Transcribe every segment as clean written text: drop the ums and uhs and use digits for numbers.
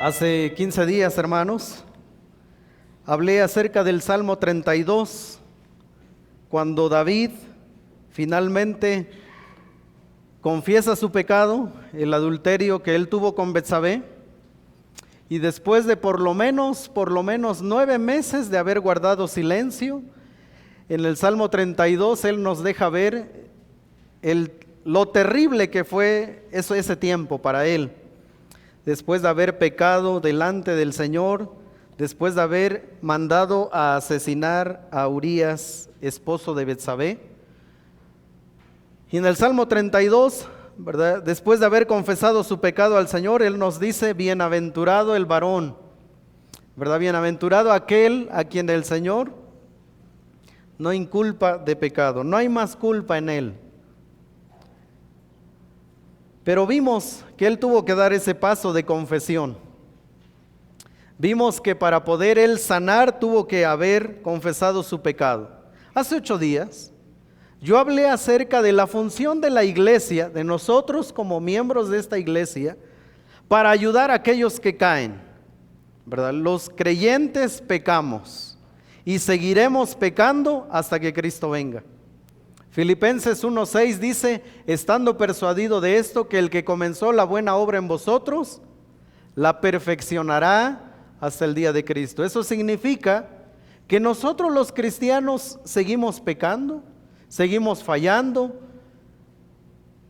Hace 15 días, hermanos, hablé acerca del Salmo 32, cuando David finalmente confiesa su pecado, el adulterio que él tuvo con Betsabé, y después de por lo menos 9 meses de haber guardado silencio, en el Salmo 32 él nos deja ver lo terrible que fue ese tiempo para él. Después de haber pecado delante del Señor, después de haber mandado a asesinar a Urías, esposo de Betsabé. Y en el Salmo 32, ¿verdad?, después de haber confesado su pecado al Señor, Él nos dice: bienaventurado el varón, ¿verdad? Bienaventurado aquel a quien el Señor no inculpa de pecado, no hay más culpa en él. Pero vimos que él tuvo que dar ese paso de confesión. Vimos que para poder él sanar tuvo que haber confesado su pecado. Hace 8 días yo hablé acerca de la función de la iglesia, de nosotros como miembros de esta iglesia, para ayudar a aquellos que caen, ¿verdad? Los creyentes pecamos y seguiremos pecando hasta que Cristo venga. Filipenses 1:6 dice: estando persuadido de esto, que el que comenzó la buena obra en vosotros, la perfeccionará hasta el día de Cristo. Eso significa que nosotros los cristianos seguimos pecando, seguimos fallando,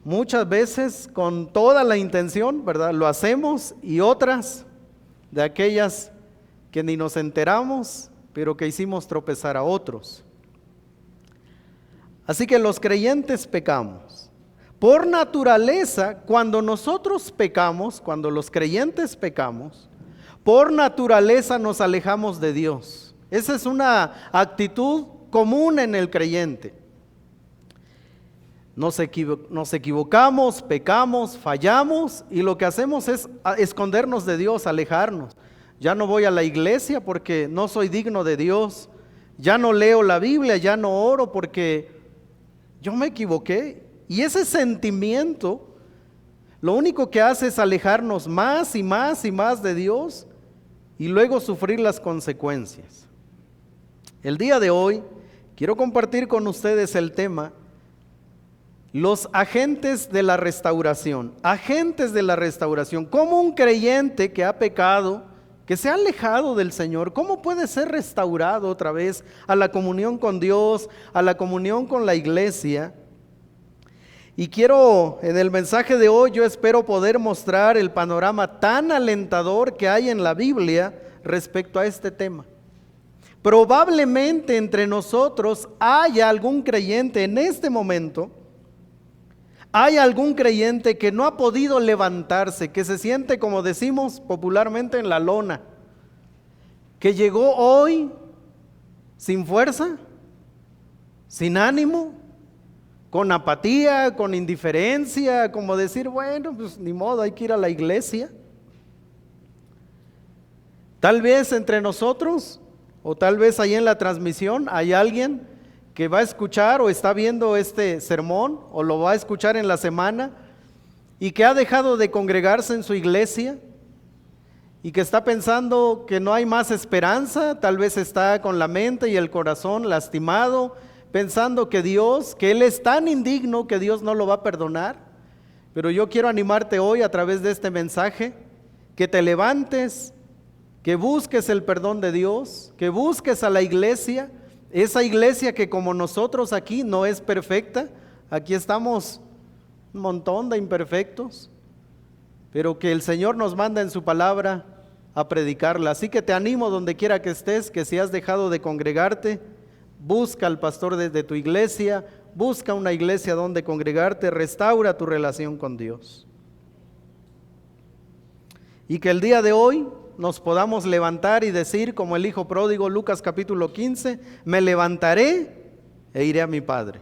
muchas veces con toda la intención, ¿verdad? Lo hacemos, y otras de aquellas que ni nos enteramos, pero que hicimos tropezar a otros. Así que los creyentes pecamos. Por naturaleza, cuando nosotros pecamos, cuando los creyentes pecamos, por naturaleza nos alejamos de Dios. Esa es una actitud común en el creyente. Nos equivocamos, pecamos, fallamos, y lo que hacemos es escondernos de Dios, alejarnos. Ya no voy a la iglesia porque no soy digno de Dios. Ya no leo la Biblia, ya no oro porque yo me equivoqué. Y ese sentimiento lo único que hace es alejarnos más y más y más de Dios, y luego sufrir las consecuencias. El día de hoy quiero compartir con ustedes el tema: los agentes de la restauración. Agentes de la restauración. ¿Cómo un creyente que ha pecado, que se ha alejado del Señor, cómo puede ser restaurado otra vez a la comunión con Dios, a la comunión con la iglesia? Y quiero, en el mensaje de hoy, yo espero poder mostrar el panorama tan alentador que hay en la Biblia respecto a este tema. Probablemente entre nosotros haya algún creyente en este momento, hay algún creyente que no ha podido levantarse, que se siente, como decimos popularmente, en la lona, que llegó hoy sin fuerza, sin ánimo, con apatía, con indiferencia, como decir: bueno, pues ni modo, hay que ir a la iglesia. Tal vez entre nosotros, o tal vez ahí en la transmisión, hay alguien que va a escuchar o está viendo este sermón, o lo va a escuchar en la semana, y que ha dejado de congregarse en su iglesia, y que está pensando que no hay más esperanza. Tal vez está con la mente y el corazón lastimado, pensando que Él es tan indigno que Dios no lo va a perdonar. Pero yo quiero animarte hoy a través de este mensaje, que te levantes, que busques el perdón de Dios, que busques a la iglesia, esa iglesia que como nosotros aquí no es perfecta. Aquí estamos un montón de imperfectos, pero que el Señor nos manda en su palabra a predicarla. Así que te animo, donde quiera que estés, que si has dejado de congregarte, busca al pastor de tu iglesia, busca una iglesia donde congregarte, restaura tu relación con Dios. Y que el día de hoy nos podamos levantar y decir, como el hijo pródigo, Lucas capítulo 15, me levantaré e iré a mi padre.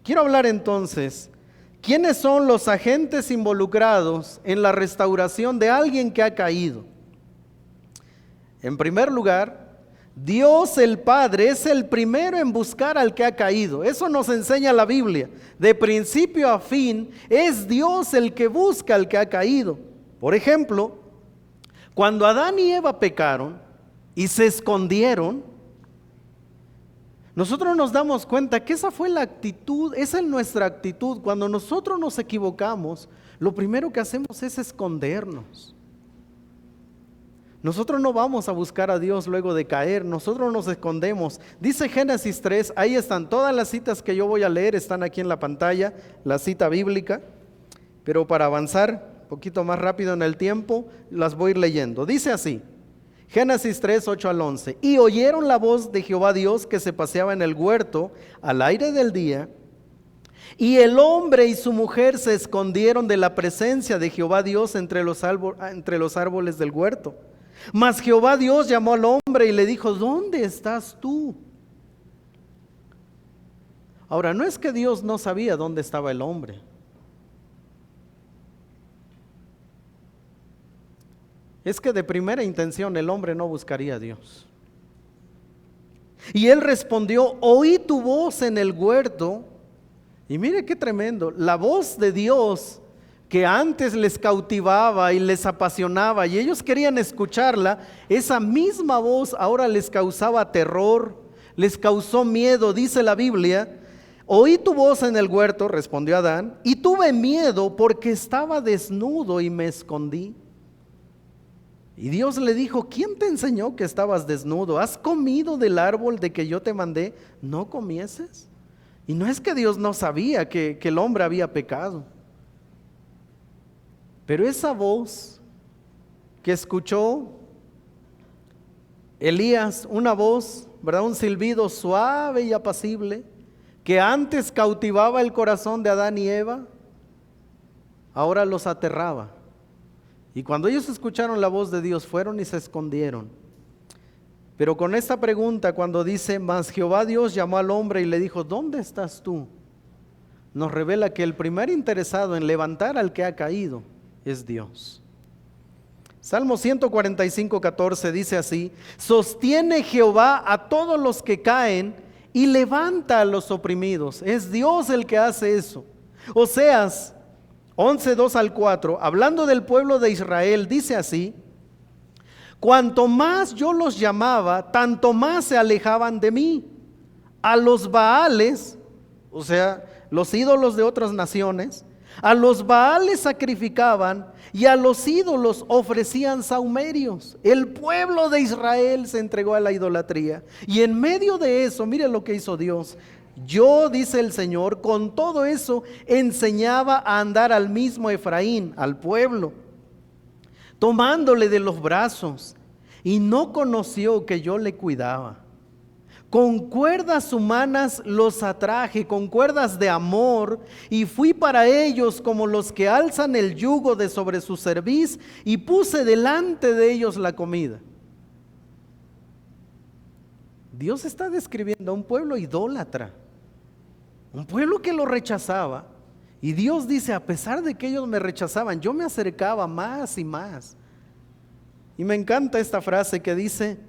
Quiero hablar entonces, ¿quiénes son los agentes involucrados en la restauración de alguien que ha caído? En primer lugar, Dios el Padre es el primero en buscar al que ha caído. Eso nos enseña la Biblia. De principio a fin, es Dios el que busca al que ha caído. Por ejemplo, cuando Adán y Eva pecaron y se escondieron, nosotros nos damos cuenta que esa fue la actitud, esa es nuestra actitud. Cuando nosotros nos equivocamos, lo primero que hacemos es escondernos. Nosotros no vamos a buscar a Dios luego de caer, nosotros nos escondemos. Dice Génesis 3, ahí están todas las citas que yo voy a leer, están aquí en la pantalla, la cita bíblica, pero para avanzar un poquito más rápido en el tiempo, las voy a ir leyendo. Dice así, Génesis 3, 8 al 11, y oyeron la voz de Jehová Dios que se paseaba en el huerto al aire del día, y el hombre y su mujer se escondieron de la presencia de Jehová Dios entre los árboles del huerto. Mas Jehová Dios llamó al hombre y le dijo, ¿dónde estás tú? Ahora, no es que Dios no sabía dónde estaba el hombre. Es que de primera intención el hombre no buscaría a Dios. Y él respondió, oí tu voz en el huerto. Y mire qué tremendo, la voz de Dios que antes les cautivaba y les apasionaba y ellos querían escucharla, esa misma voz ahora les causaba terror, les causó miedo. Dice la Biblia, oí tu voz en el huerto, respondió Adán, y tuve miedo porque estaba desnudo y me escondí. Y Dios le dijo, ¿quién te enseñó que estabas desnudo? ¿Has comido del árbol de que yo te mandé? ¿No comieses? Y no es que Dios no sabía que el hombre había pecado. Pero esa voz que escuchó Elías, una voz, ¿verdad? Un silbido suave y apacible, que antes cautivaba el corazón de Adán y Eva, ahora los aterraba. Y cuando ellos escucharon la voz de Dios, fueron y se escondieron. Pero con esta pregunta, cuando dice, mas Jehová Dios llamó al hombre y le dijo, ¿dónde estás tú? Nos revela que el primer interesado en levantar al que ha caído es Dios. Salmo 145, 14 dice así, sostiene Jehová a todos los que caen y levanta a los oprimidos. Es Dios el que hace eso. Oseas 11, 2 al 4, hablando del pueblo de Israel, dice así, cuanto más yo los llamaba, tanto más se alejaban de mí. A los Baales, o sea, los ídolos de otras naciones, a los Baales sacrificaban y a los ídolos ofrecían sahumerios. El pueblo de Israel se entregó a la idolatría. Y en medio de eso, mire lo que hizo Dios. Yo, dice el Señor, con todo eso enseñaba a andar al mismo Efraín, al pueblo, tomándole de los brazos, y no conoció que yo le cuidaba. Con cuerdas humanas los atraje, con cuerdas de amor, y fui para ellos como los que alzan el yugo de sobre su cerviz, y puse delante de ellos la comida. Dios está describiendo a un pueblo idólatra, un pueblo que lo rechazaba, y Dios dice, a pesar de que ellos me rechazaban, yo me acercaba más y más. Y me encanta esta frase que dice,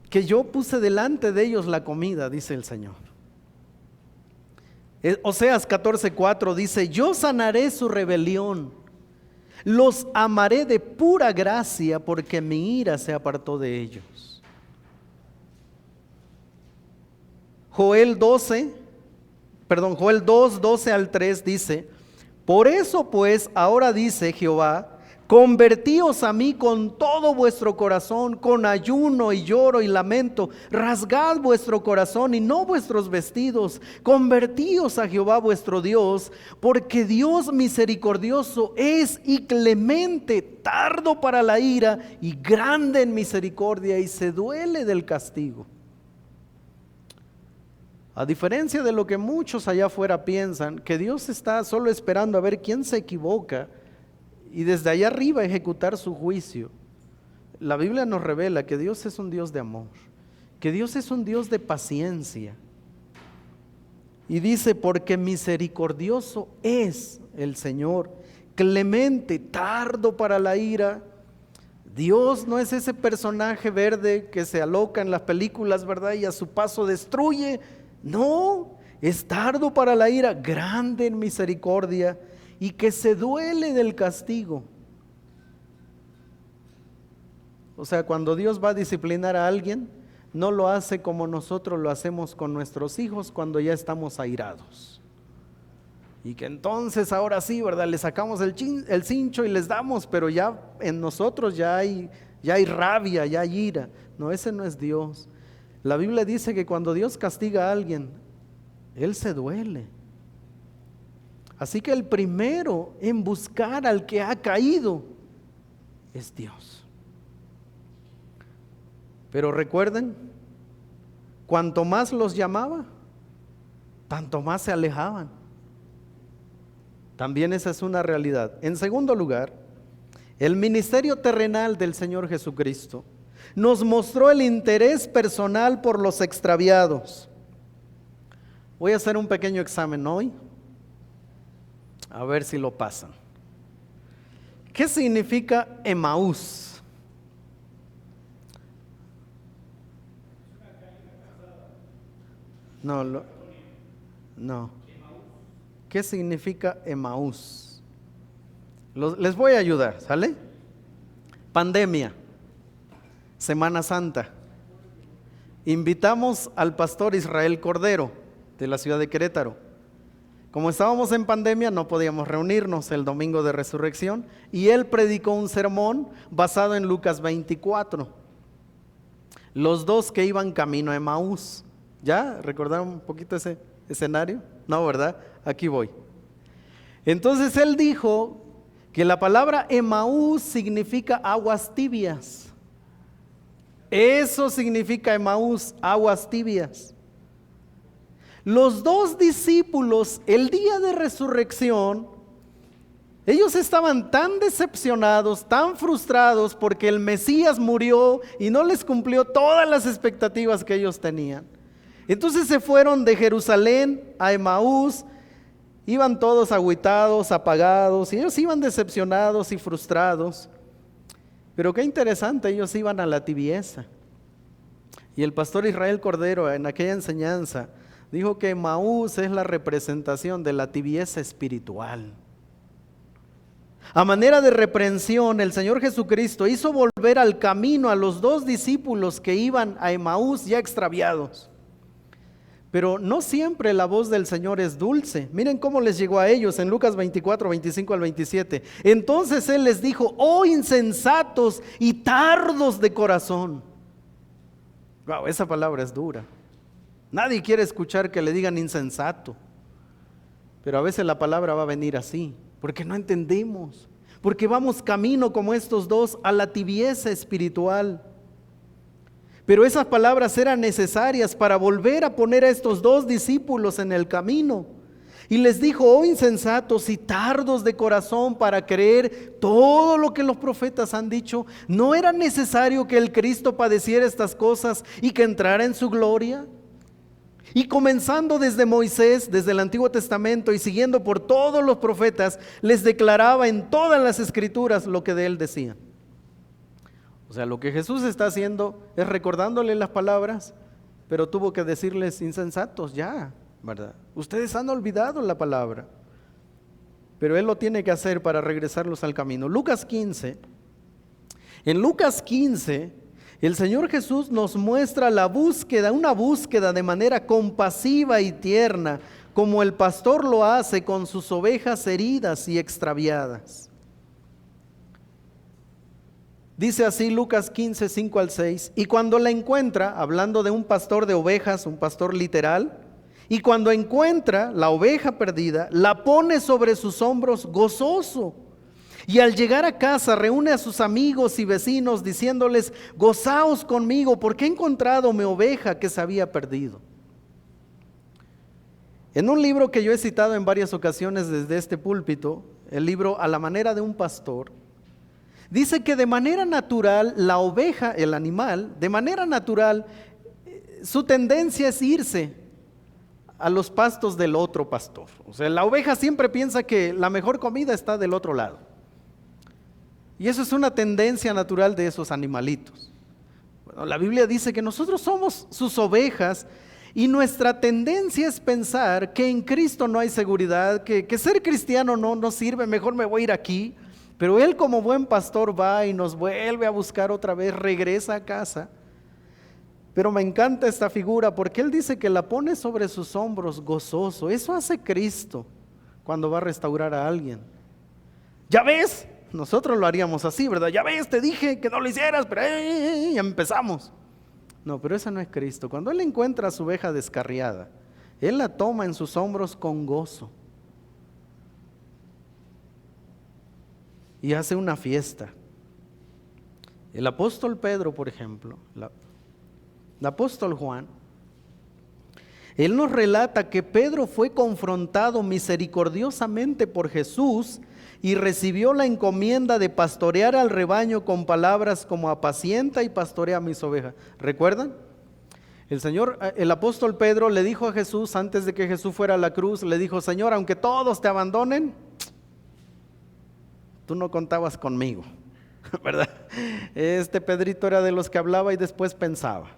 que yo puse delante de ellos la comida, dice el Señor. Oseas 14:4 dice, yo sanaré su rebelión, los amaré de pura gracia, porque mi ira se apartó de ellos. Joel 2, 12 al 3 dice, por eso pues ahora dice Jehová, convertíos a mí con todo vuestro corazón, con ayuno y lloro y lamento, rasgad vuestro corazón y no vuestros vestidos, convertíos a Jehová vuestro Dios, porque Dios misericordioso es y clemente, tardo para la ira y grande en misericordia, y se duele del castigo. A diferencia de lo que muchos allá afuera piensan, que Dios está solo esperando a ver quién se equivoca y desde allá arriba ejecutar su juicio. La Biblia nos revela que Dios es un Dios de amor, que Dios es un Dios de paciencia. Y dice, porque misericordioso es el Señor, clemente, tardo para la ira. Dios no es ese personaje verde que se aloca en las películas, ¿verdad? Y a su paso destruye. No, es tardo para la ira, grande en misericordia, y que se duele del castigo. O sea, cuando Dios va a disciplinar a alguien, no lo hace como nosotros lo hacemos con nuestros hijos cuando ya estamos airados. Y que entonces ahora sí, ¿verdad? Le sacamos el cincho y les damos, pero ya en nosotros ya hay rabia, ya hay ira. No, ese no es Dios. La Biblia dice que cuando Dios castiga a alguien, Él se duele. Así que el primero en buscar al que ha caído es Dios. Pero recuerden, cuanto más los llamaba, tanto más se alejaban. También esa es una realidad. En segundo lugar, el ministerio terrenal del Señor Jesucristo nos mostró el interés personal por los extraviados. Voy a hacer un pequeño examen hoy, a ver si lo pasan. ¿Qué significa Emaús? No. ¿Qué significa Emaús? Les voy a ayudar, ¿sale? Pandemia, Semana Santa. Invitamos al pastor Israel Cordero de la ciudad de Querétaro. Como estábamos en pandemia, no podíamos reunirnos el domingo de resurrección y él predicó un sermón basado en Lucas 24. Los dos que iban camino a Emaús. ¿Ya? ¿Recordaron un poquito ese escenario? No, ¿verdad? Aquí voy. Entonces él dijo que la palabra Emaús significa aguas tibias. Eso significa Emaús, aguas tibias. Los dos discípulos, el día de resurrección, ellos estaban tan decepcionados, tan frustrados porque el Mesías murió y no les cumplió todas las expectativas que ellos tenían. Entonces se fueron de Jerusalén a Emaús, iban todos agüitados, apagados, y ellos iban decepcionados y frustrados. Pero qué interesante, ellos iban a la tibieza. Y el pastor Israel Cordero en aquella enseñanza dijo que Emaús es la representación de la tibieza espiritual. A manera de reprensión, el Señor Jesucristo hizo volver al camino a los dos discípulos que iban a Emaús ya extraviados. Pero no siempre la voz del Señor es dulce. Miren cómo les llegó a ellos en Lucas 24, 25 al 27. Entonces Él les dijo: oh insensatos y tardos de corazón. Wow, esa palabra es dura. Nadie quiere escuchar que le digan insensato. Pero a veces la palabra va a venir así, porque no entendemos. Porque vamos camino como estos dos a la tibieza espiritual. Pero esas palabras eran necesarias para volver a poner a estos dos discípulos en el camino. Y les dijo: oh insensatos y tardos de corazón para creer todo lo que los profetas han dicho. ¿No era necesario que el Cristo padeciera estas cosas y que entrara en su gloria? Y comenzando desde Moisés, desde el Antiguo Testamento y siguiendo por todos los profetas, les declaraba en todas las escrituras lo que de él decían. O sea, lo que Jesús está haciendo es recordándole las palabras, pero tuvo que decirles: insensatos ya, ¿verdad? Ustedes han olvidado la palabra. Pero Él lo tiene que hacer para regresarlos al camino. Lucas 15. En Lucas 15, el Señor Jesús nos muestra la búsqueda, una búsqueda de manera compasiva y tierna, como el pastor lo hace con sus ovejas heridas y extraviadas. Dice así Lucas 15, 5 al 6, y cuando la encuentra, hablando de un pastor de ovejas, un pastor literal, y cuando encuentra la oveja perdida, la pone sobre sus hombros gozoso. Y al llegar a casa reúne a sus amigos y vecinos diciéndoles: gozaos conmigo porque he encontrado mi oveja que se había perdido. En un libro que yo he citado en varias ocasiones desde este púlpito, el libro A la manera de un pastor, dice que de manera natural la oveja, el animal, de manera natural su tendencia es irse a los pastos del otro pastor. O sea, la oveja siempre piensa que la mejor comida está del otro lado. Y eso es una tendencia natural de esos animalitos. Bueno, la Biblia dice que nosotros somos sus ovejas y nuestra tendencia es pensar que en Cristo no hay seguridad, que ser cristiano no sirve, mejor me voy a ir aquí. Pero él como buen pastor va y nos vuelve a buscar otra vez, regresa a casa. Pero me encanta esta figura porque él dice que la pone sobre sus hombros gozoso. Eso hace Cristo cuando va a restaurar a alguien. Ya ves, nosotros lo haríamos así, ¿verdad? Ya ves, te dije que no lo hicieras, pero ya empezamos. No, pero ese no es Cristo. Cuando él encuentra a su oveja descarriada, él la toma en sus hombros con gozo y hace una fiesta. El apóstol Pedro, por ejemplo, el apóstol Juan, él nos relata que Pedro fue confrontado misericordiosamente por Jesús y recibió la encomienda de pastorear al rebaño con palabras como apacienta y pastorea mis ovejas. ¿Recuerdan? El apóstol Pedro le dijo a Jesús, antes de que Jesús fuera a la cruz, le dijo: Señor, aunque todos te abandonen, tú no contabas conmigo, ¿verdad? Este Pedrito era de los que hablaba y después pensaba.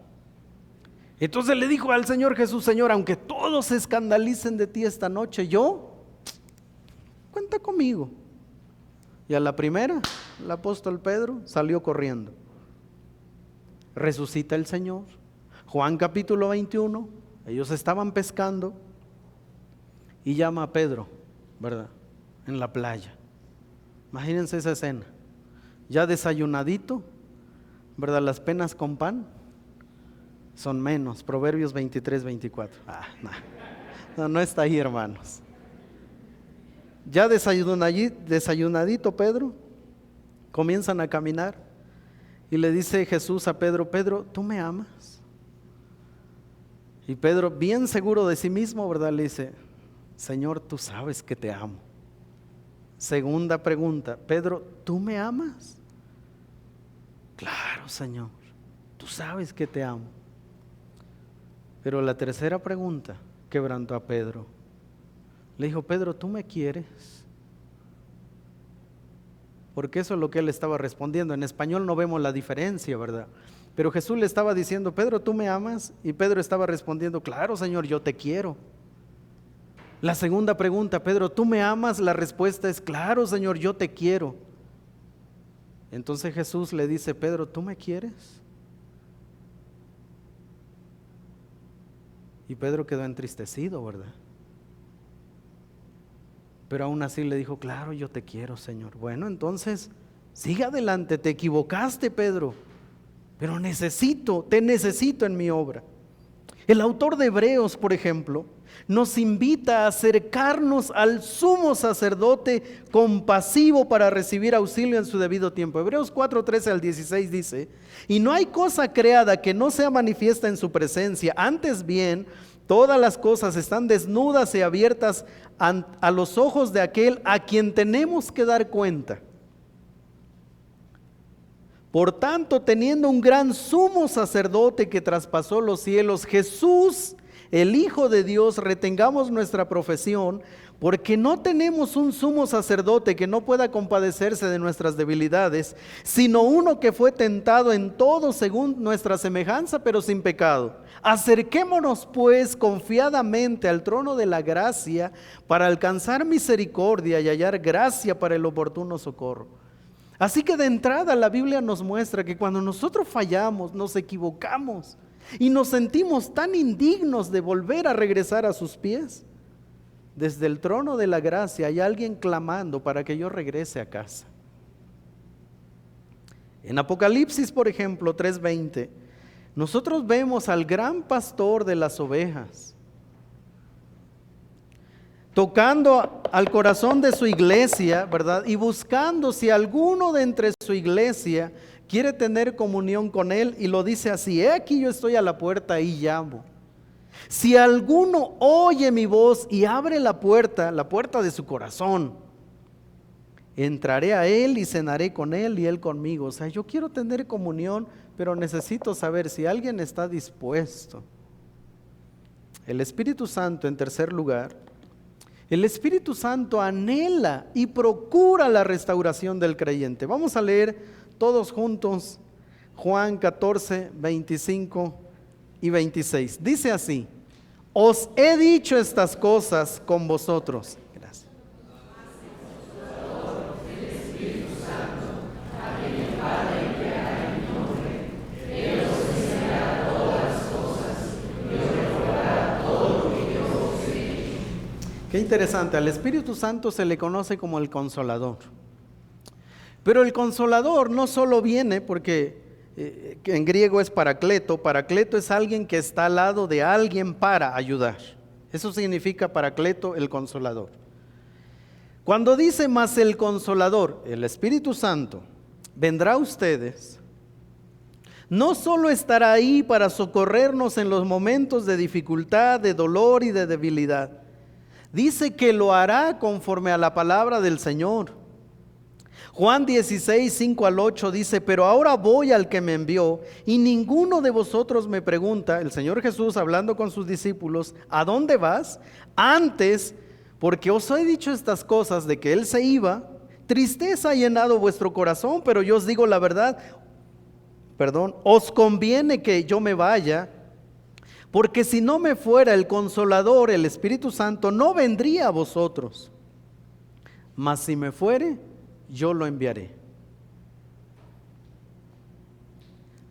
Entonces le dijo al Señor Jesús: Señor, aunque todos se escandalicen de ti esta noche, cuenta conmigo. Y a la primera, el apóstol Pedro salió corriendo. Resucita el Señor. Juan capítulo 21, ellos estaban pescando y llama a Pedro, ¿verdad? En la playa. Imagínense esa escena. Ya desayunadito, ¿verdad? Las penas con pan son menos. Proverbios 23, 24. No está ahí, hermanos. Ya desayunadito Pedro, comienzan a caminar y le dice Jesús a Pedro: Pedro, ¿tú me amas? Y Pedro, bien seguro de sí mismo, ¿verdad? Le dice: Señor, tú sabes que te amo. Segunda pregunta: Pedro, ¿tú me amas? Claro, Señor, tú sabes que te amo. Pero la tercera pregunta quebrantó a Pedro. Le dijo: Pedro, ¿tú me quieres? Porque eso es lo que él estaba respondiendo. En español no vemos la diferencia, ¿verdad? Pero Jesús le estaba diciendo: Pedro, ¿tú me amas? Y Pedro estaba respondiendo: claro, Señor, yo te quiero. La segunda pregunta: Pedro, ¿tú me amas? La respuesta es: claro, Señor, yo te quiero. Entonces Jesús le dice: Pedro, ¿tú me quieres? Y Pedro quedó entristecido, ¿verdad? Pero aún así le dijo: claro, yo te quiero, Señor. Bueno, entonces sigue adelante, te equivocaste, Pedro, pero te necesito en mi obra. El autor de Hebreos, por ejemplo, nos invita a acercarnos al sumo sacerdote compasivo para recibir auxilio en su debido tiempo. Hebreos 4, 13 al 16 dice: y no hay cosa creada que no sea manifiesta en su presencia, antes bien, todas las cosas están desnudas y abiertas a los ojos de aquel a quien tenemos que dar cuenta. Por tanto, teniendo un gran sumo sacerdote que traspasó los cielos, Jesús, el Hijo de Dios, retengamos nuestra profesión, porque no tenemos un sumo sacerdote que no pueda compadecerse de nuestras debilidades, sino uno que fue tentado en todo según nuestra semejanza, pero sin pecado. Acerquémonos pues confiadamente al trono de la gracia para alcanzar misericordia y hallar gracia para el oportuno socorro. Así que de entrada la Biblia nos muestra que cuando nosotros fallamos, nos equivocamos y nos sentimos tan indignos de volver a regresar a sus pies, desde el trono de la gracia hay alguien clamando para que yo regrese a casa. En Apocalipsis, por ejemplo, 3:20, nosotros vemos al gran pastor de las ovejas tocando al corazón de su iglesia, ¿verdad? Y buscando si alguno de entre su iglesia quiere tener comunión con él, y lo dice así: he aquí yo estoy a la puerta y llamo. Si alguno oye mi voz y abre la puerta de su corazón, entraré a él y cenaré con él y él conmigo. O sea, yo quiero tener comunión, pero necesito saber si alguien está dispuesto. El Espíritu Santo, en tercer lugar, el Espíritu Santo anhela y procura la restauración del creyente. Vamos a leer todos juntos Juan 14, 25 y 26. Dice así: os he dicho estas cosas con vosotros. Gracias. Qué interesante, al Espíritu Santo se le conoce como el Consolador. Pero el Consolador no solo viene porque que en griego es paracleto. Paracleto es alguien que está al lado de alguien para ayudar. Eso significa paracleto, el Consolador. Cuando dice más el Consolador, el Espíritu Santo, vendrá a ustedes, no solo estará ahí para socorrernos en los momentos de dificultad, de dolor y de debilidad. Dice que lo hará conforme a la palabra del Señor. Juan 16, 5 al 8 dice, pero ahora voy al que me envió y ninguno de vosotros me pregunta, el Señor Jesús hablando con sus discípulos, ¿a dónde vas? Antes, porque os he dicho estas cosas de que Él se iba, tristeza ha llenado vuestro corazón, pero yo os digo la verdad, os conviene que yo me vaya, porque si no me fuera el Consolador, el Espíritu Santo, no vendría a vosotros, mas si me fuere, yo lo enviaré.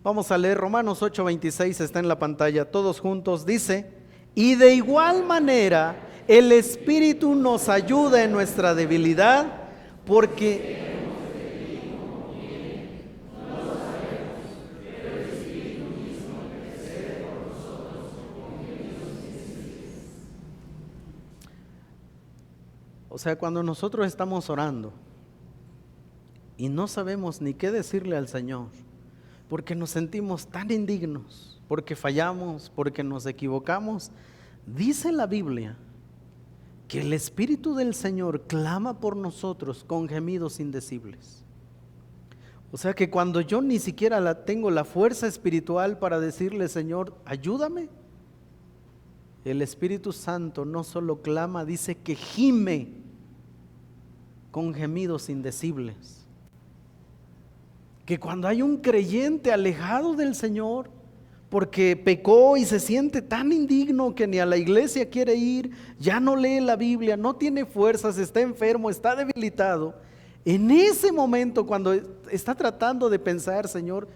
Vamos a leer Romanos 8:26, está en la pantalla, todos juntos, dice, y de igual manera el Espíritu nos ayuda en nuestra debilidad, porque o sea, cuando nosotros estamos orando y no sabemos ni qué decirle al Señor, porque nos sentimos tan indignos, porque fallamos, porque nos equivocamos, dice la Biblia que el Espíritu del Señor clama por nosotros con gemidos indecibles. O sea que cuando yo ni siquiera tengo la fuerza espiritual para decirle, Señor, ayúdame, el Espíritu Santo no solo clama, dice que gime con gemidos indecibles. Que cuando hay un creyente alejado del Señor, porque pecó y se siente tan indigno que ni a la iglesia quiere ir, ya no lee la Biblia, no tiene fuerzas, está enfermo, está debilitado, en ese momento cuando está tratando de pensar, Señor,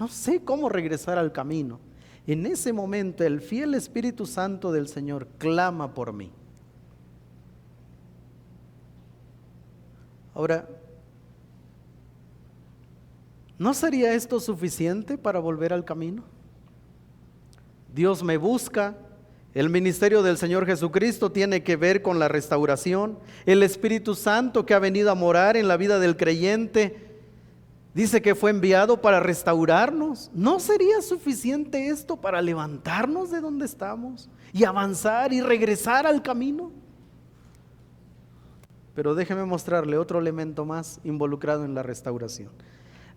no sé cómo regresar al camino, en ese momento el fiel Espíritu Santo del Señor clama por mí. Ahora, ¿no sería esto suficiente para volver al camino? Dios me busca, el ministerio del Señor Jesucristo tiene que ver con la restauración, el Espíritu Santo que ha venido a morar en la vida del creyente, dice que fue enviado para restaurarnos. ¿No sería suficiente esto para levantarnos de donde estamos y avanzar y regresar al camino? Pero déjeme mostrarle otro elemento más involucrado en la restauración.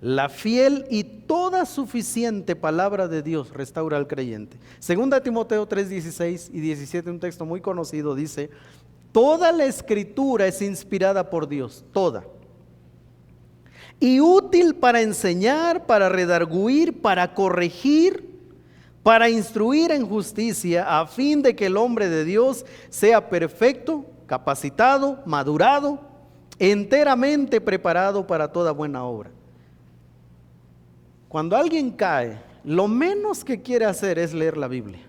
La fiel y toda suficiente palabra de Dios restaura al creyente. Segunda Timoteo 3:16 y 17, un texto muy conocido, dice, toda la escritura es inspirada por Dios, toda, y útil para enseñar, para redarguir, para corregir, para instruir en justicia, a fin de que el hombre de Dios sea perfecto, capacitado, madurado, enteramente preparado para toda buena obra. Cuando alguien cae, lo menos que quiere hacer es leer la Biblia.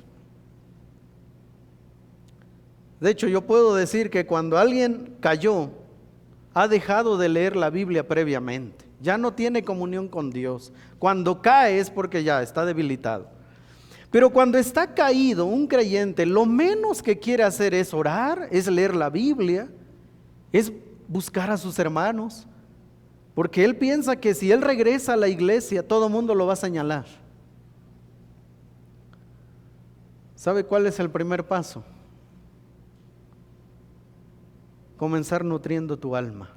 De hecho, yo puedo decir que cuando alguien cayó, ha dejado de leer la Biblia previamente. Ya no tiene comunión con Dios. Cuando cae es porque ya está debilitado. Pero cuando está caído un creyente, lo menos que quiere hacer es orar, es leer la Biblia, es buscar a sus hermanos. Porque él piensa que si él regresa a la iglesia, todo el mundo lo va a señalar. ¿Sabe cuál es el primer paso? Comenzar nutriendo tu alma.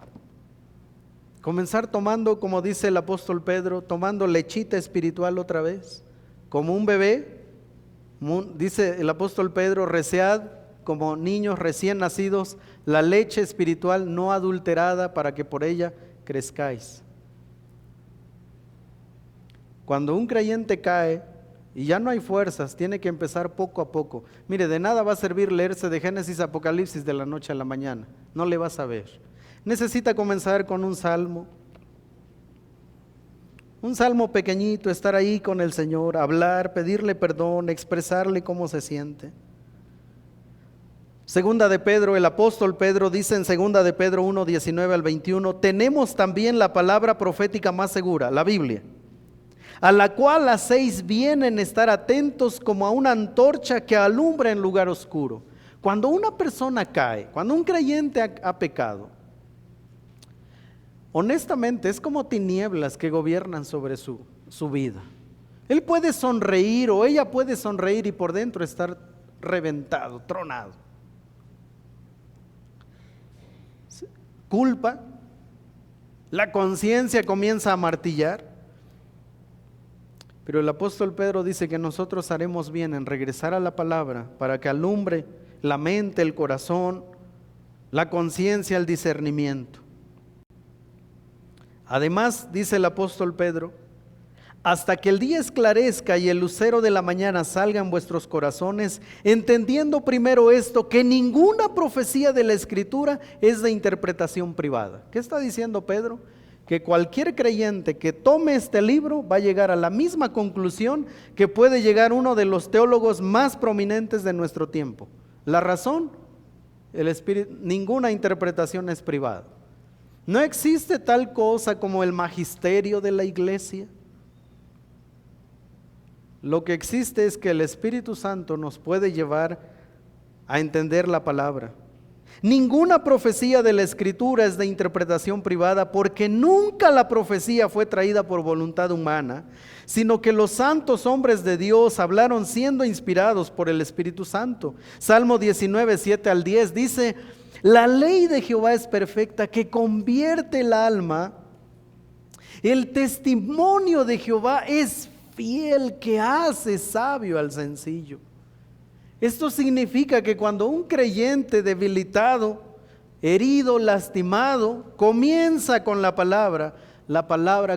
Comenzar tomando, como dice el apóstol Pedro, tomando lechita espiritual otra vez, como un bebé. Dice el apóstol Pedro, recead como niños recién nacidos la leche espiritual no adulterada para que por ella crezcáis. Cuando un creyente cae y ya no hay fuerzas, tiene que empezar poco a poco. Mire, de nada va a servir leerse de Génesis a Apocalipsis de la noche a la mañana, no le va a saber. Necesita comenzar con un salmo pequeñito, estar ahí con el Señor, hablar, pedirle perdón, expresarle cómo se siente. Segunda de Pedro, el apóstol Pedro dice en segunda de Pedro 1, 19 al 21, tenemos también la palabra profética más segura, la Biblia, a la cual hacéis bien en estar atentos como a una antorcha que alumbra en lugar oscuro. Cuando una persona cae, cuando un creyente ha pecado, honestamente es como tinieblas que gobiernan sobre su vida. Él puede sonreír o ella puede sonreír y por dentro estar reventado, tronado. Culpa, la conciencia comienza a martillar. Pero el apóstol Pedro dice que nosotros haremos bien en regresar a la palabra para que alumbre la mente, el corazón, la conciencia, el discernimiento. Además, dice el apóstol Pedro, hasta que el día esclarezca y el lucero de la mañana salga en vuestros corazones, entendiendo primero esto, que ninguna profecía de la Escritura es de interpretación privada. ¿Qué está diciendo Pedro? Que cualquier creyente que tome este libro va a llegar a la misma conclusión que puede llegar uno de los teólogos más prominentes de nuestro tiempo. La razón, el Espíritu, ninguna interpretación es privada. No existe tal cosa como el magisterio de la iglesia. Lo que existe es que el Espíritu Santo nos puede llevar a entender la palabra. Ninguna profecía de la Escritura es de interpretación privada, porque nunca la profecía fue traída por voluntad humana, sino que los santos hombres de Dios hablaron siendo inspirados por el Espíritu Santo. Salmo 19, 7 al 10 dice, la ley de Jehová es perfecta, que convierte el alma. El testimonio de Jehová es fiel, que hace sabio al sencillo. Esto significa que cuando un creyente debilitado, herido, lastimado, comienza con la palabra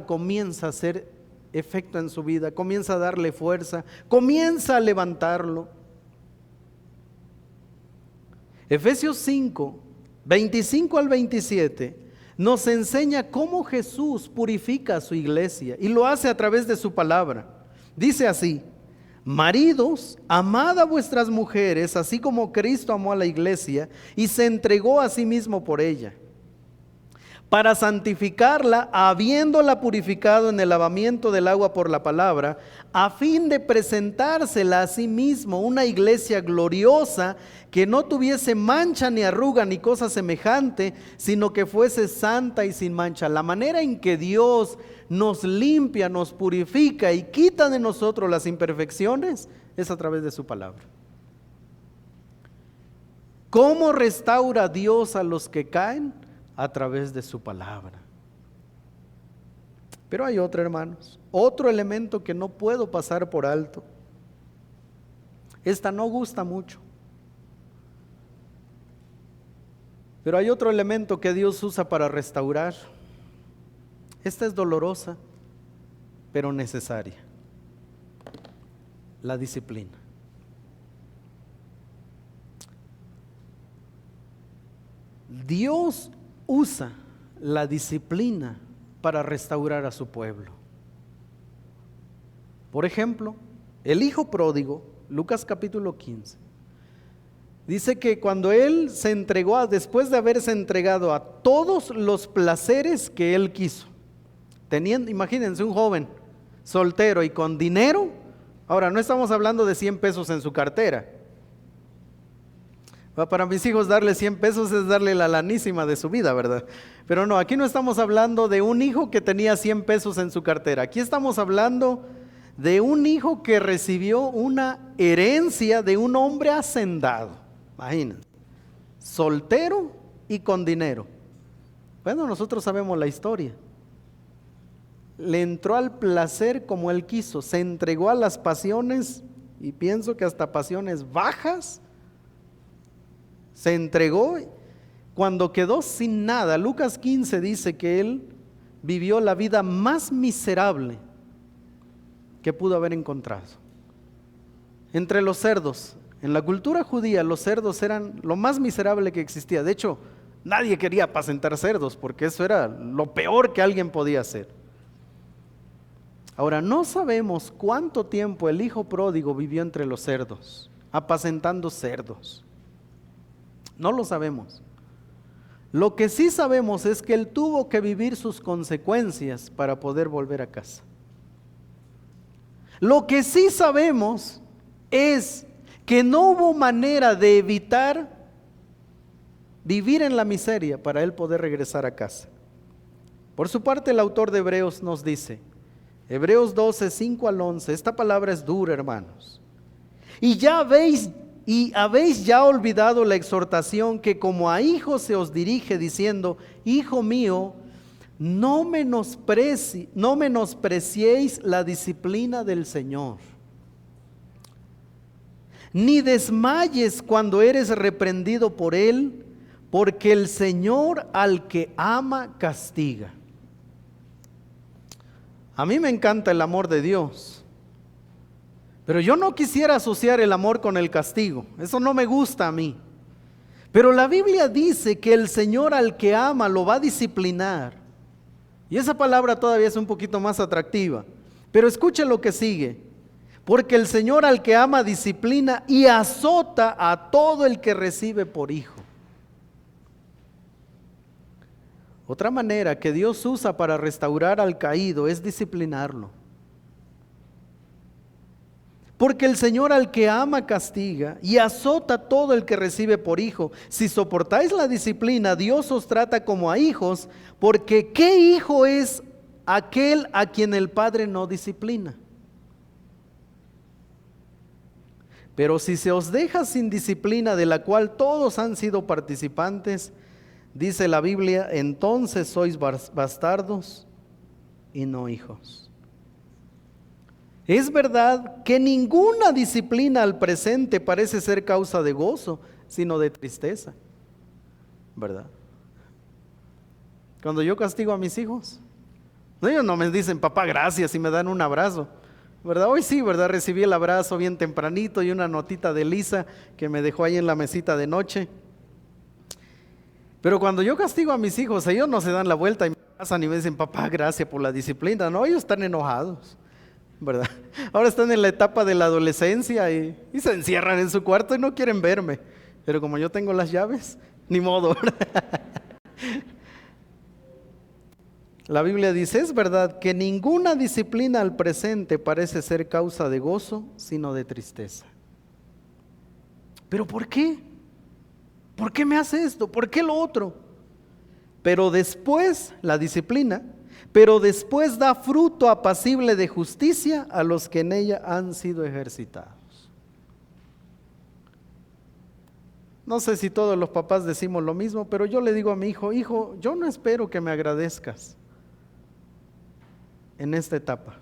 comienza a hacer efecto en su vida, comienza a darle fuerza, comienza a levantarlo. Efesios 5, 25 al 27 nos enseña cómo Jesús purifica a su iglesia y lo hace a través de su palabra. Dice así, maridos, amad a vuestras mujeres, así como Cristo amó a la iglesia y se entregó a sí mismo por ella, para santificarla, habiéndola purificado en el lavamiento del agua por la palabra, a fin de presentársela a sí mismo una iglesia gloriosa, que no tuviese mancha ni arruga ni cosa semejante, sino que fuese santa y sin mancha. La manera en que Dios nos limpia, nos purifica y quita de nosotros las imperfecciones es a través de su palabra. ¿Cómo restaura Dios a los que caen? A través de su palabra. Pero hay otro, hermanos, otro elemento que no puedo pasar por alto. Esta no gusta mucho, pero hay otro elemento que Dios usa para restaurar. Esta es dolorosa, pero necesaria: la disciplina. Dios usa la disciplina para restaurar a su pueblo. Por ejemplo, el hijo pródigo, Lucas capítulo 15, dice que cuando él se entregó, después de haberse entregado a todos los placeres que él quiso, teniendo, imagínense, un joven soltero y con dinero. Ahora, no estamos hablando de 100 pesos en su cartera. Para mis hijos darle 100 pesos es darle la lanísima de su vida, ¿verdad? Pero no, aquí no estamos hablando de un hijo que tenía 100 pesos en su cartera. Aquí estamos hablando de un hijo que recibió una herencia de un hombre hacendado. Imagínense, soltero y con dinero. Bueno, nosotros sabemos la historia. Le entró al placer como él quiso, se entregó a las pasiones, y pienso que hasta pasiones bajas. Se entregó. Cuando quedó sin nada, Lucas 15 dice que él vivió la vida más miserable que pudo haber encontrado. Entre los cerdos, en la cultura judía, los cerdos eran lo más miserable que existía. De hecho, nadie quería apacentar cerdos porque eso era lo peor que alguien podía hacer. Ahora, no sabemos cuánto tiempo el hijo pródigo vivió entre los cerdos, apacentando cerdos. No lo sabemos. Lo que sí sabemos es que él tuvo que vivir sus consecuencias para poder volver a casa. Lo que sí sabemos es que no hubo manera de evitar vivir en la miseria para él poder regresar a casa. Por su parte, el autor de Hebreos nos dice, Hebreos 12, 5 al 11, esta palabra es dura, hermanos. Y habéis ya olvidado la exhortación que como a hijos se os dirige diciendo, hijo mío, no menospreciéis la disciplina del Señor, ni desmayes cuando eres reprendido por Él, porque el Señor al que ama castiga. A mí me encanta el amor de Dios, pero yo no quisiera asociar el amor con el castigo. Eso no me gusta a mí. Pero la Biblia dice que el Señor al que ama lo va a disciplinar. Y esa palabra todavía es un poquito más atractiva. Pero escuche lo que sigue. Porque el Señor al que ama disciplina y azota a todo el que recibe por hijo. Otra manera que Dios usa para restaurar al caído es disciplinarlo. Porque el Señor al que ama castiga y azota a todo el que recibe por hijo. Si soportáis la disciplina, Dios os trata como a hijos, porque ¿qué hijo es aquel a quien el Padre no disciplina? Pero si se os deja sin disciplina, de la cual todos han sido participantes, dice la Biblia, entonces sois bastardos y no hijos. Es verdad que ninguna disciplina al presente parece ser causa de gozo, sino de tristeza, ¿verdad? Cuando yo castigo a mis hijos, ellos no me dicen, papá, gracias, y me dan un abrazo, ¿verdad? Hoy sí, ¿verdad? Recibí el abrazo bien tempranito y una notita de Lisa que me dejó ahí en la mesita de noche. Pero cuando yo castigo a mis hijos, ellos no se dan la vuelta y me abrazan y me dicen, papá, gracias por la disciplina. No, ellos están enojados, ¿verdad? Ahora están en la etapa de la adolescencia y se encierran en su cuarto y no quieren verme. Pero como yo tengo las llaves, ni modo, ¿verdad? La Biblia dice, es verdad que ninguna disciplina al presente parece ser causa de gozo, sino de tristeza. ¿Pero por qué? ¿Por qué me hace esto? ¿Por qué lo otro? Pero después, la disciplina, pero después da fruto apacible de justicia a los que en ella han sido ejercitados. No sé si todos los papás decimos lo mismo, pero yo le digo a mi hijo, hijo, yo no espero que me agradezcas en esta etapa.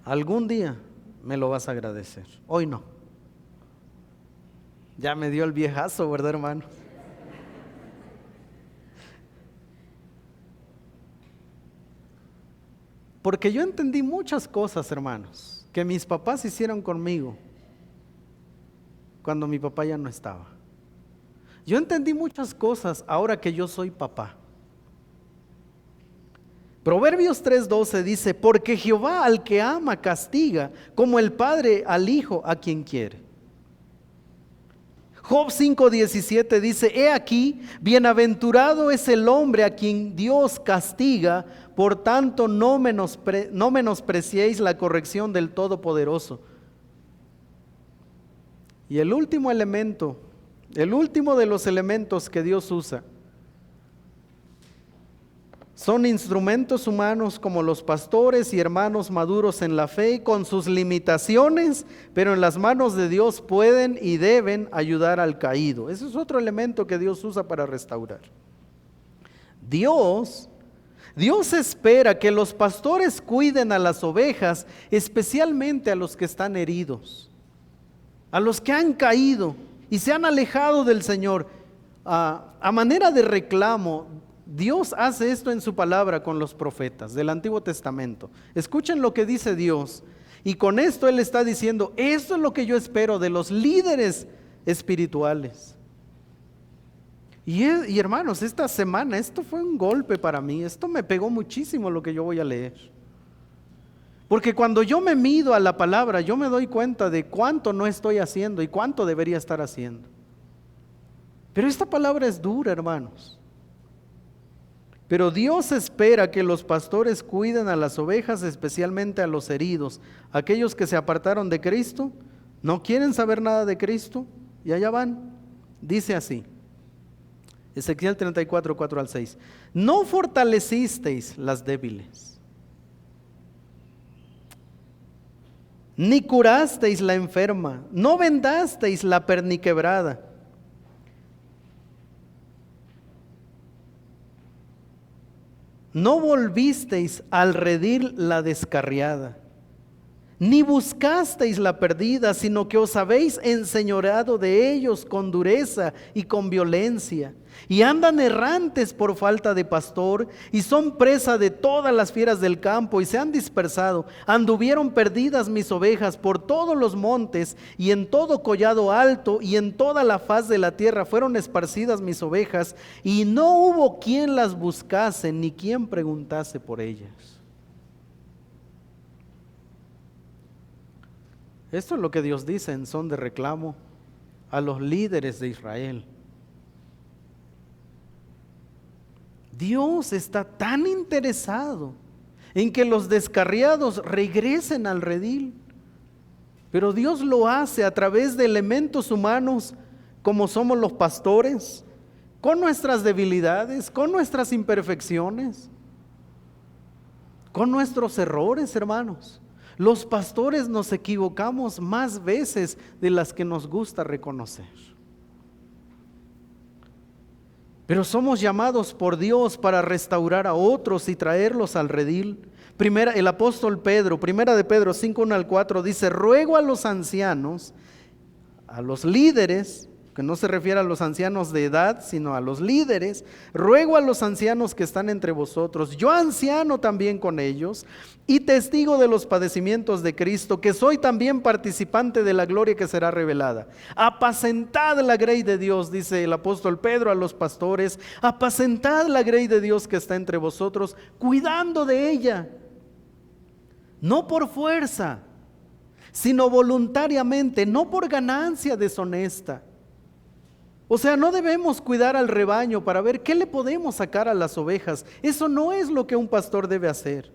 Algún día me lo vas a agradecer, hoy no. Ya me dio el viejazo, ¿verdad, hermano? Porque yo entendí muchas cosas, hermanos, que mis papás hicieron conmigo cuando mi papá ya no estaba. Yo entendí muchas cosas ahora que yo soy papá. Proverbios 3:12 dice, porque Jehová al que ama castiga, como el padre al hijo a quien quiere. Job 5:17 dice, he aquí, bienaventurado es el hombre a quien Dios castiga, por tanto no menospreciéis la corrección del Todopoderoso. Y el último elemento, el último de los elementos que Dios usa, son instrumentos humanos como los pastores y hermanos maduros en la fe, con sus limitaciones, pero en las manos de Dios pueden y deben ayudar al caído. Ese es otro elemento que Dios usa para restaurar. Dios espera que los pastores cuiden a las ovejas, especialmente a los que están heridos, a los que han caído y se han alejado del Señor. A manera de reclamo, Dios hace esto en su palabra con los profetas del Antiguo Testamento. Escuchen lo que dice Dios. Y con esto Él está diciendo, esto es lo que yo espero de los líderes espirituales. Y hermanos, esta semana esto fue un golpe para mí. Esto me pegó muchísimo lo que yo voy a leer. Porque cuando yo me mido a la palabra, yo me doy cuenta de cuánto no estoy haciendo y cuánto debería estar haciendo. Pero esta palabra es dura, hermanos. Pero Dios espera que los pastores cuiden a las ovejas, especialmente a los heridos. Aquellos que se apartaron de Cristo, no quieren saber nada de Cristo, y allá van. Dice así, Ezequiel 34, 4 al 6. No fortalecisteis las débiles, ni curasteis la enferma, no vendasteis la perniquebrada. No volvisteis al redil la descarriada, ni buscasteis la perdida, sino que os habéis enseñoreado de ellos con dureza y con violencia, y andan errantes por falta de pastor, y son presa de todas las fieras del campo, y se han dispersado. Anduvieron perdidas mis ovejas por todos los montes, y en todo collado alto, y en toda la faz de la tierra fueron esparcidas mis ovejas, y no hubo quien las buscase, ni quien preguntase por ellas. Esto es lo que Dios dice en son de reclamo a los líderes de Israel. Dios está tan interesado en que los descarriados regresen al redil, pero Dios lo hace a través de elementos humanos como somos los pastores, con nuestras debilidades, con nuestras imperfecciones, con nuestros errores, hermanos. Los pastores nos equivocamos más veces de las que nos gusta reconocer. Pero somos llamados por Dios para restaurar a otros y traerlos al redil. El apóstol Pedro, primera de Pedro 5, 1 al 4 dice: ruego a los ancianos, a los líderes, que no se refiere a los ancianos de edad, sino a los líderes, ruego a los ancianos que están entre vosotros, yo anciano también con ellos, y testigo de los padecimientos de Cristo, que soy también participante de la gloria que será revelada. Apacentad la grey de Dios, dice el apóstol Pedro a los pastores, apacentad la grey de Dios que está entre vosotros, cuidando de ella, no por fuerza, sino voluntariamente, no por ganancia deshonesta. O sea, no debemos cuidar al rebaño para ver qué le podemos sacar a las ovejas. Eso no es lo que un pastor debe hacer,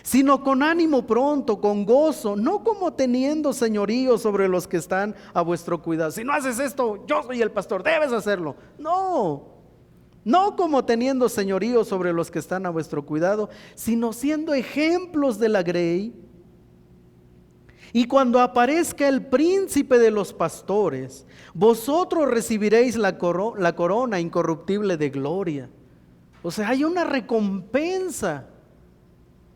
sino con ánimo pronto, con gozo, no como teniendo señorío sobre los que están a vuestro cuidado. Si no haces esto, yo soy el pastor, debes hacerlo. No como teniendo señorío sobre los que están a vuestro cuidado, sino siendo ejemplos de la grey. Y cuando aparezca el príncipe de los pastores, vosotros recibiréis la corona incorruptible de gloria. O sea, hay una recompensa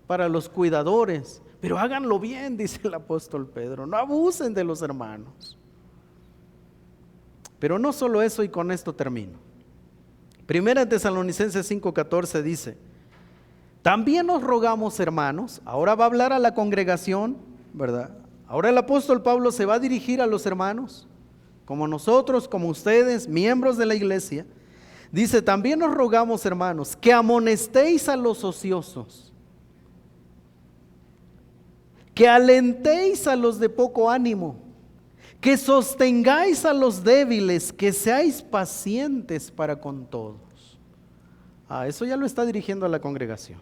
para los cuidadores, pero háganlo bien, dice el apóstol Pedro, no abusen de los hermanos. Pero no solo eso, y con esto termino. Primera Tesalonicenses 5:14 dice: también os rogamos, hermanos, ahora va a hablar a la congregación, ¿verdad? Ahora el apóstol Pablo se va a dirigir a los hermanos, como nosotros, como ustedes, miembros de la iglesia. Dice: también os rogamos, hermanos, que amonestéis a los ociosos, que alentéis a los de poco ánimo, que sostengáis a los débiles, que seáis pacientes para con todos. Eso ya lo está dirigiendo a la congregación.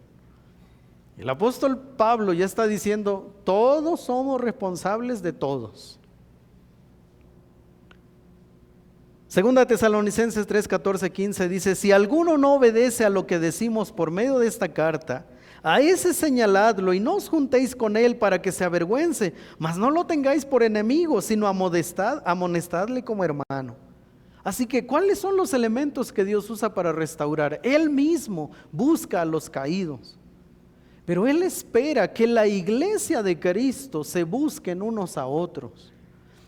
El apóstol Pablo ya está diciendo: todos somos responsables de todos. Segunda Tesalonicenses 3, 14, 15 dice: si alguno no obedece a lo que decimos por medio de esta carta, a ese señaladlo y no os juntéis con él para que se avergüence, mas no lo tengáis por enemigo, sino amonestadle como hermano. Así que, ¿cuáles son los elementos que Dios usa para restaurar? Él mismo busca a los caídos. Pero Él espera que la iglesia de Cristo se busquen unos a otros.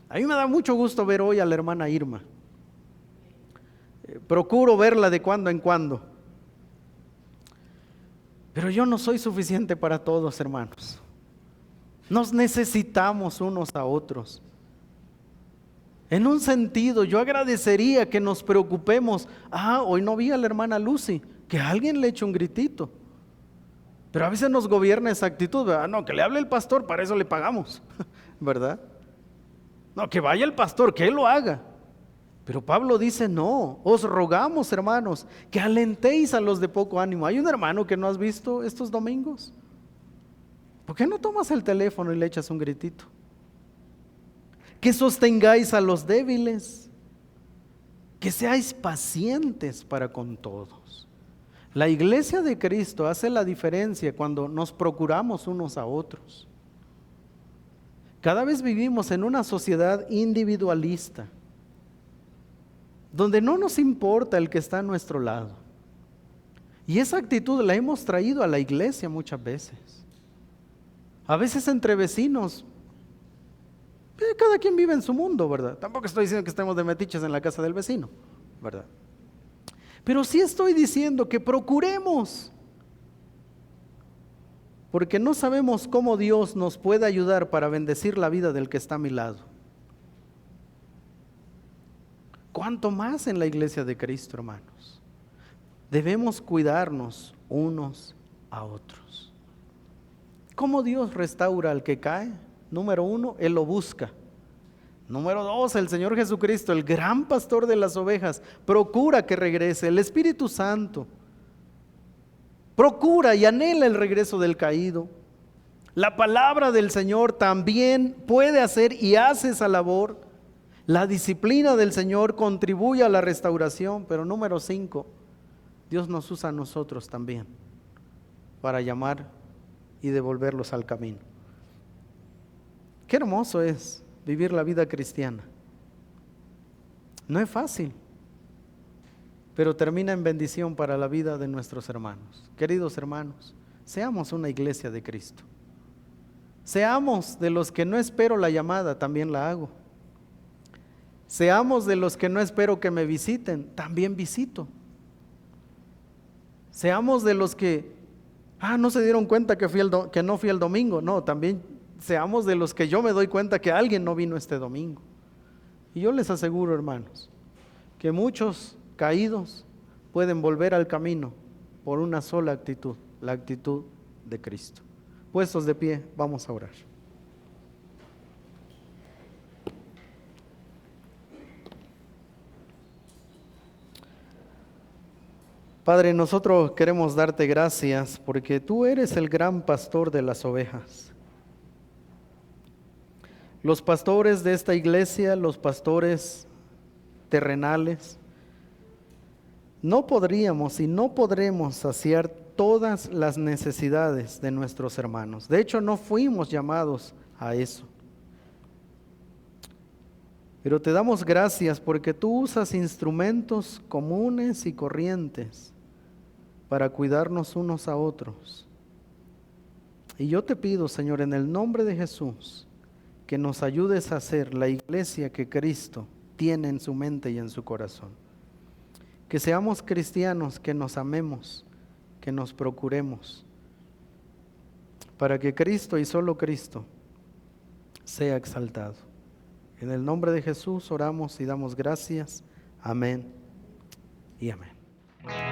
A mí me da mucho gusto ver hoy a la hermana Irma. Procuro verla de cuando en cuando. Pero yo no soy suficiente para todos, hermanos. Nos necesitamos unos a otros. En un sentido, yo agradecería que nos preocupemos. Hoy no vi a la hermana Lucy, que alguien le eche un gritito. Pero a veces nos gobierna esa actitud, ¿verdad? No, que le hable el pastor, para eso le pagamos, ¿verdad? No, que vaya el pastor, que él lo haga. Pero Pablo dice, no, os rogamos, hermanos, que alentéis a los de poco ánimo. ¿Hay un hermano que no has visto estos domingos? ¿Por qué no tomas el teléfono y le echas un gritito? Que sostengáis a los débiles, que seáis pacientes para con todos. La iglesia de Cristo hace la diferencia cuando nos procuramos unos a otros. Cada vez vivimos en una sociedad individualista, donde no nos importa el que está a nuestro lado. Y esa actitud la hemos traído a la iglesia muchas veces. A veces entre vecinos, cada quien vive en su mundo, ¿verdad? Tampoco estoy diciendo que estemos de metiches en la casa del vecino, ¿verdad? Pero sí estoy diciendo que procuremos, porque no sabemos cómo Dios nos puede ayudar para bendecir la vida del que está a mi lado. ¿Cuánto más en la iglesia de Cristo, hermanos? Debemos cuidarnos unos a otros. ¿Cómo Dios restaura al que cae? Número 1, Él lo busca. Número 2, el Señor Jesucristo, el gran pastor de las ovejas, procura que regrese. El Espíritu Santo procura y anhela el regreso del caído. La palabra del Señor también puede hacer y hace esa labor. La disciplina del Señor contribuye a la restauración. Pero número 5, Dios nos usa a nosotros también para llamar y devolverlos al camino. Qué hermoso es vivir la vida cristiana. No es fácil, pero termina en bendición para la vida de nuestros hermanos. Queridos hermanos, seamos una iglesia de Cristo. Seamos de los que no espero la llamada, también la hago. Seamos de los que no espero que me visiten, también visito. Seamos de los que, no se dieron cuenta que no fui el domingo. No, también seamos de los que yo me doy cuenta que alguien no vino este domingo. Y yo les aseguro, hermanos, que muchos caídos pueden volver al camino por una sola actitud, la actitud de Cristo. Puestos de pie, vamos a orar. Padre, nosotros queremos darte gracias porque tú eres el gran pastor de las ovejas. Los pastores de esta iglesia, los pastores terrenales, no podríamos y no podremos saciar todas las necesidades de nuestros hermanos. De hecho, no fuimos llamados a eso. Pero te damos gracias porque tú usas instrumentos comunes y corrientes para cuidarnos unos a otros. Y yo te pido, Señor, en el nombre de Jesús, que nos ayudes a ser la iglesia que Cristo tiene en su mente y en su corazón. Que seamos cristianos, que nos amemos, que nos procuremos, para que Cristo y solo Cristo sea exaltado. En el nombre de Jesús oramos y damos gracias. Amén y amén.